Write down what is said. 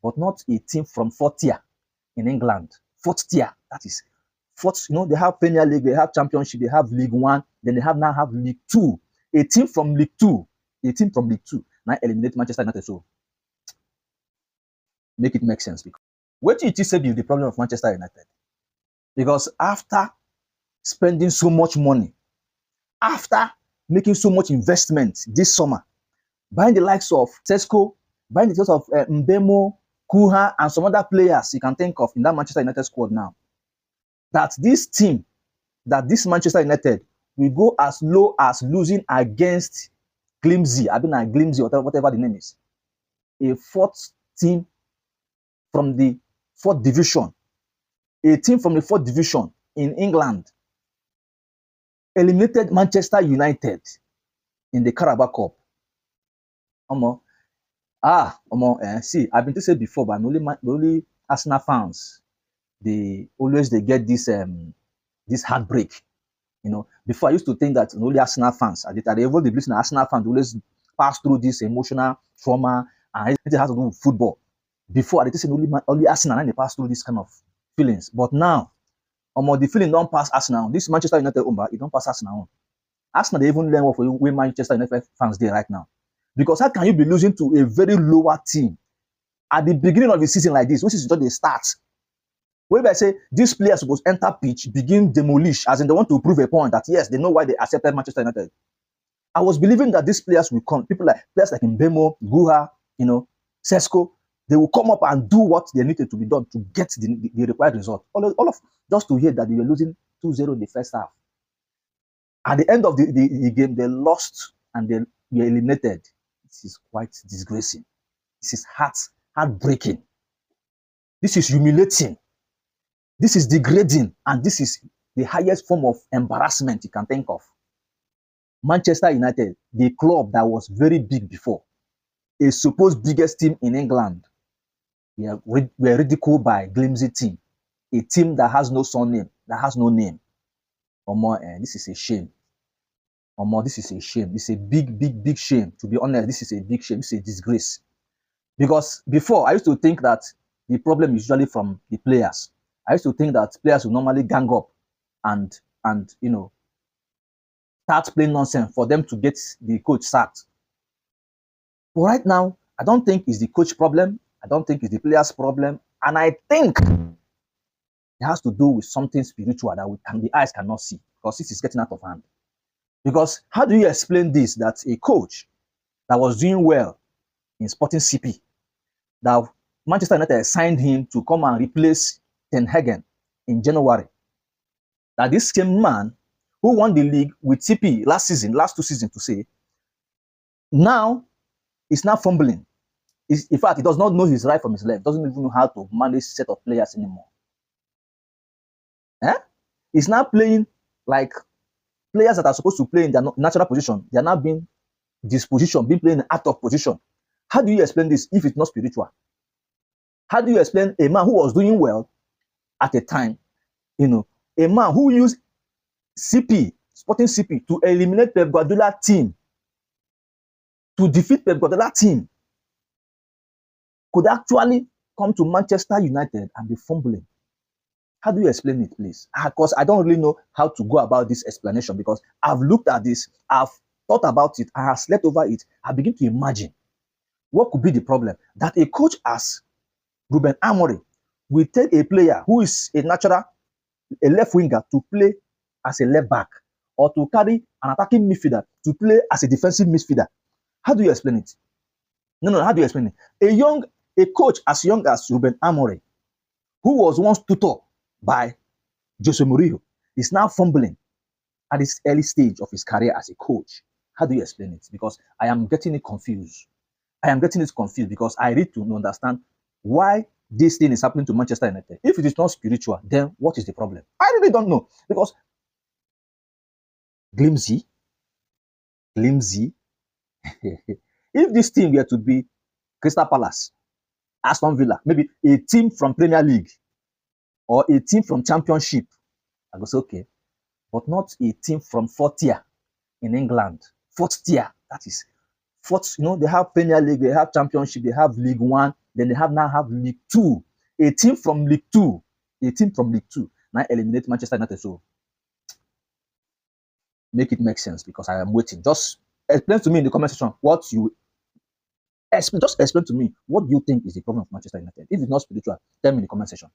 but not a team from fourth tier in England. Fourth tier, that is fourth. They have Premier League, they have Championship, they have League One, then they now have League Two. A team from League Two, now eliminate Manchester United. So make it make sense. Because what do you say be the problem of Manchester United? Because after spending so much money, after making so much investment this summer, buying the likes of Tesco, buying the likes of Mbemo, Kuha, and some other players you can think of in that Manchester United squad now, that this Manchester United will go as low as losing against Grimsby, whatever the name is, a fourth team from the fourth division, a team from the fourth division in England, eliminated Manchester United in the Carabao Cup. See, I've been to say before, but only Arsenal fans, they get this heartbreak. Before I used to think that only Arsenal fans, at the level they listen, Arsenal fans always pass through this emotional trauma, and it has to do with football. Before I think only Arsenal and they pass through this kind of feelings, but now, the feeling don't pass Arsenal. This Manchester United, it don't pass Arsenal. Arsenal they even learn what we Manchester United fans there right now, because how can you be losing to a very lower team at the beginning of the season like this, which is just the start? Where I say these players supposed to enter pitch, begin demolish, as in they want to prove a point that yes, they know why they accepted Manchester United. I was believing that these players will come, players like Mbemo, Guha, Sesko, they will come up and do what they needed to be done to get the required result. All of just to hear that they were losing 2-0 in the first half. At the end of the game, they lost and they were eliminated. This is quite disgracing. This is heartbreaking. This is humiliating. This is degrading, and this is the highest form of embarrassment you can think of. Manchester United, the club that was very big before, a supposed biggest team in England, were ridiculed by Grimsby team, a team that has no surname, that has no name. This is a shame. This is a shame. It's a big shame. To be honest, this is a big shame. It's a disgrace. Because before, I used to think that the problem is usually from the players. I used to think that players will normally gang up and start playing nonsense for them to get the coach sacked. But right now, I don't think it's the coach problem. I don't think it's the players' problem. And I think it has to do with something spiritual that the eyes cannot see, because this is getting out of hand. Because how do you explain this, that a coach that was doing well in Sporting CP, that Manchester United signed him to come and replace Ten Hag in January, that this same man who won the league with CP last 2 seasons to say, now is now fumbling. In fact, he does not know his right from his left, doesn't even know how to manage set of players anymore. He's now playing like players that are supposed to play in their natural position. They are now being dispositioned, being playing out of position. How do you explain this if it's not spiritual? How do you explain a man who was doing well at a time, a man who used CP, Sporting CP, to eliminate Pep Guardiola team, to defeat Pep Guardiola team, could actually come to Manchester United and be fumbling? How do you explain it, please? Because I don't really know how to go about this explanation, because I've looked at this, I've thought about it, I have slept over it. I begin to imagine what could be the problem that a coach as Ruben Amorim will take a player who is a left winger to play as a left back, or to carry an attacking midfielder to play as a defensive midfielder. How do you explain it? No, how do you explain it? A coach as young as Ruben Amorim, who was once tutored by Jose Mourinho, is now fumbling at this early stage of his career as a coach. How do you explain it? Because I am getting it confused. Because I need to understand why this thing is happening to Manchester United. If it is not spiritual, then what is the problem? I really don't know. Because Grimsby, if this team were to be Crystal Palace, Aston Villa, maybe a team from Premier League or a team from Championship, I go say okay, but not a team from fourth tier in England. Fourth tier, that is fourth. They have Premier League, they have Championship, they have League One, Then they have now have League Two, a team from League Two, a team from League Two now eliminate Manchester United. So make it make sense because I am waiting. Just explain to me in the comment section what you explain. Just explain to me what you think is the problem of Manchester United. If it's not spiritual, tell me in the comment section.